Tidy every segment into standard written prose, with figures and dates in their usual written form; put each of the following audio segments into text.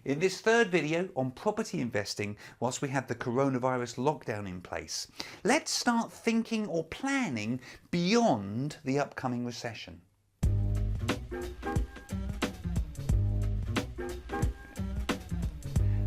In this third video on property investing, whilst we have the coronavirus lockdown in place, let's start thinking or planning beyond the upcoming recession.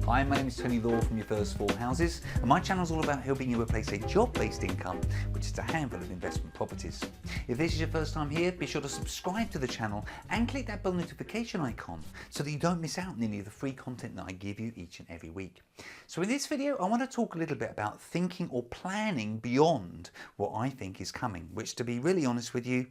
Hi, my name is Tony Law from Your First Four Houses, and my channel is all about helping you replace a job-based income, which is a handful of investment properties. If this is your first time here, be sure to subscribe to the channel and click that bell notification icon so that you don't miss out on any of the free content that I give you each and every week. So in this video, I want to talk a little bit about thinking or planning beyond what I think is coming, which, to be really honest with you,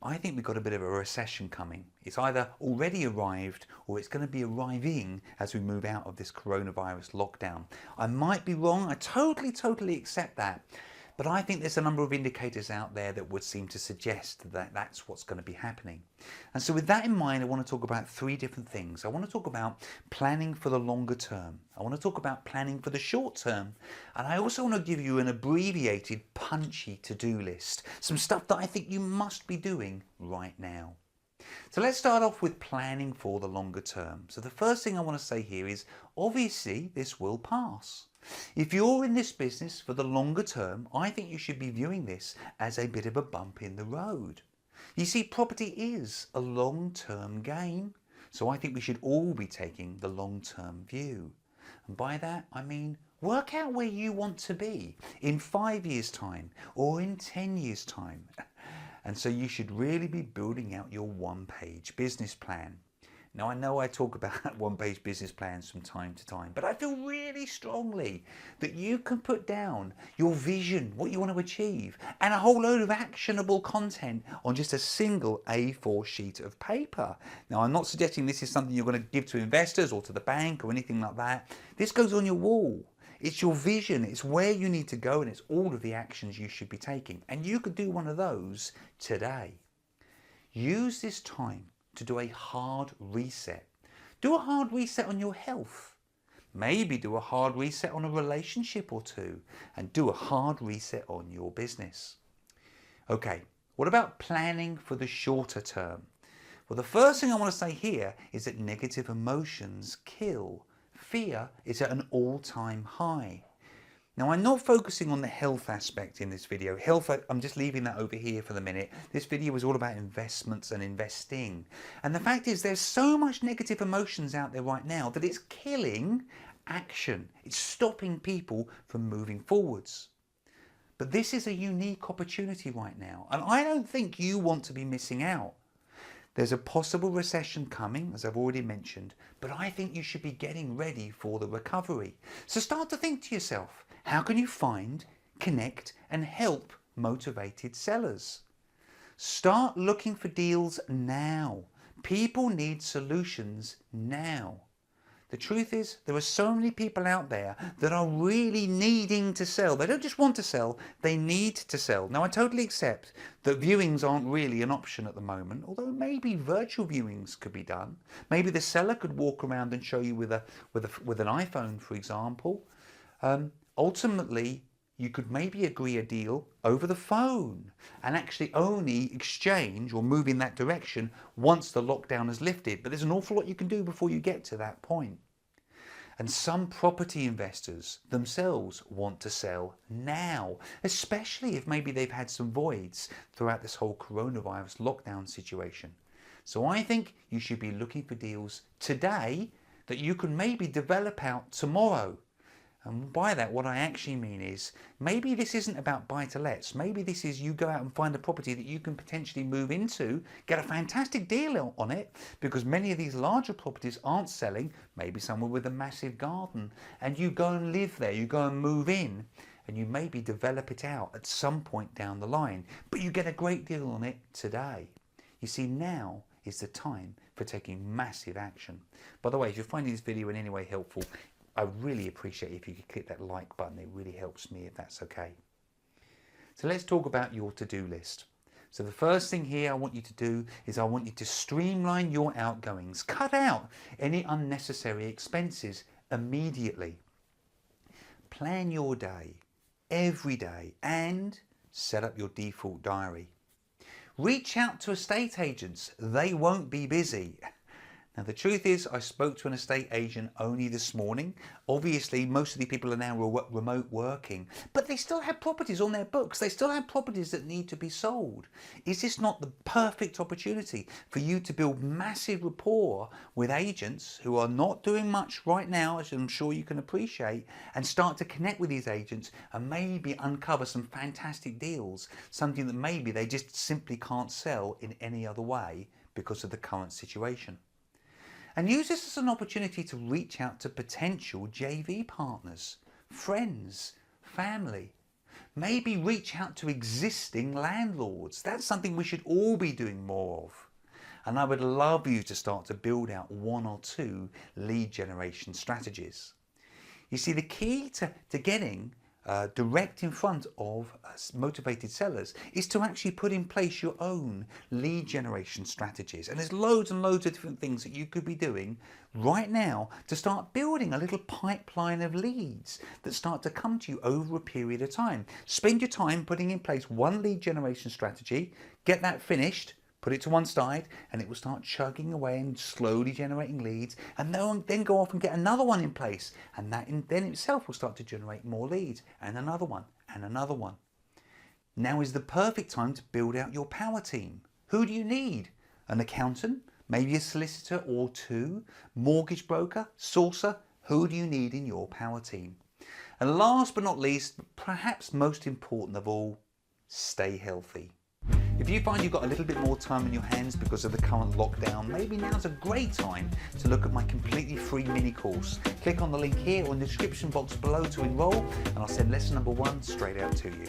I think we've got a bit of a recession coming. It's either already arrived or it's going to be arriving as we move out of this coronavirus lockdown. I might be wrong. I totally accept that. But I think there's a number of indicators out there that would seem to suggest that that's what's going to be happening. And so with that in mind, I want to talk about three different things. I want to talk about planning for the longer term. I want to talk about planning for the short term. And I also want to give you an abbreviated, punchy to-do list. Some stuff that I think you must be doing right now. So let's start off with planning for the longer term. So the first thing I want to say here is, obviously, this will pass. If you're in this business for the longer term, I think you should be viewing this as a bit of a bump in the road. You see, property is a long-term game, so I think we should all be taking the long-term view. And by that, I mean, work out where you want to be in 5 years' time or in 10 years' time. And so you should really be building out your one-page business plan. Now, I know I talk about one-page business plans from time to time, but I feel really strongly that you can put down your vision, what you want to achieve, and a whole load of actionable content on just a single A4 sheet of paper. Now, I'm not suggesting this is something you're going to give to investors or to the bank or anything like that. This goes on your wall. It's your vision, it's where you need to go, and it's all of the actions you should be taking. And you could do one of those today. Use this time to do a hard reset. Do a hard reset on your health. Maybe do a hard reset on a relationship or two, and do a hard reset on your business. Okay, what about planning for the shorter term? Well, the first thing I want to say here is that negative emotions kill. Fear is at an all-time high. Now, I'm not focusing on the health aspect in this video. Health, I'm just leaving that over here for the minute. This video is all about investments and investing. And the fact is, there's so much negative emotions out there right now that it's killing action. It's stopping people from moving forwards. But this is a unique opportunity right now. And I don't think you want to be missing out. There's a possible recession coming, as I've already mentioned, but I think you should be getting ready for the recovery. So start to think to yourself, how can you find, connect, and help motivated sellers? Start looking for deals now. People need solutions now. The truth is, there are so many people out there that are really needing to sell. They don't just want to sell, they need to sell. Now, I totally accept that viewings aren't really an option at the moment, although maybe virtual viewings could be done. Maybe the seller could walk around and show you with an iPhone, for example. Ultimately, you could maybe agree a deal over the phone and actually only exchange or move in that direction once the lockdown is lifted. But there's an awful lot you can do before you get to that point. And some property investors themselves want to sell now, especially if maybe they've had some voids throughout this whole coronavirus lockdown situation. So I think you should be looking for deals today that you can maybe develop out tomorrow. And by that, what I actually mean is, maybe this isn't about buy-to-lets. Maybe this is you go out and find a property that you can potentially move into, get a fantastic deal on it, because many of these larger properties aren't selling, maybe somewhere with a massive garden, and you go and live there, you go and move in, and you maybe develop it out at some point down the line, but you get a great deal on it today. You see, now is the time for taking massive action. By the way, if you're finding this video in any way helpful, I really appreciate if you could click that like button. It really helps me, if that's okay. So let's talk about your to-do list. So the first thing here I want you to do is I want you to streamline your outgoings. Cut out any unnecessary expenses immediately. Plan your day, every day, and set up your default diary. Reach out to estate agents. They won't be busy. Now the truth is, I spoke to an estate agent only this morning. Obviously most of the people are now remote working, but they still have properties on their books. They still have properties that need to be sold. Is this not the perfect opportunity for you to build massive rapport with agents who are not doing much right now, as I'm sure you can appreciate, and start to connect with these agents and maybe uncover some fantastic deals, something that maybe they just simply can't sell in any other way because of the current situation? And use this as an opportunity to reach out to potential JV partners, friends, family. Maybe reach out to existing landlords. That's something we should all be doing more of. And I would love you to start to build out 1 or 2 lead generation strategies. You see, the key to getting direct in front of motivated sellers is to actually put in place your own lead generation strategies. And there's loads and loads of different things that you could be doing right now to start building a little pipeline of leads that start to come to you over a period of time. Spend your time putting in place one lead generation strategy, get that finished, put it to one side, and it will start chugging away and slowly generating leads, and then go off and get another one in place, and that then itself will start to generate more leads, and another one, and another one. Now is the perfect time to build out your power team. Who do you need? An accountant, maybe a solicitor or 2, mortgage broker, sourcer. Who do you need in your power team? And last but not least, perhaps most important of all, stay healthy. If you find you've got a little bit more time on your hands because of the current lockdown, maybe now's a great time to look at my completely free mini course. Click on the link here or in the description box below to enroll, and I'll send lesson number 1 straight out to you.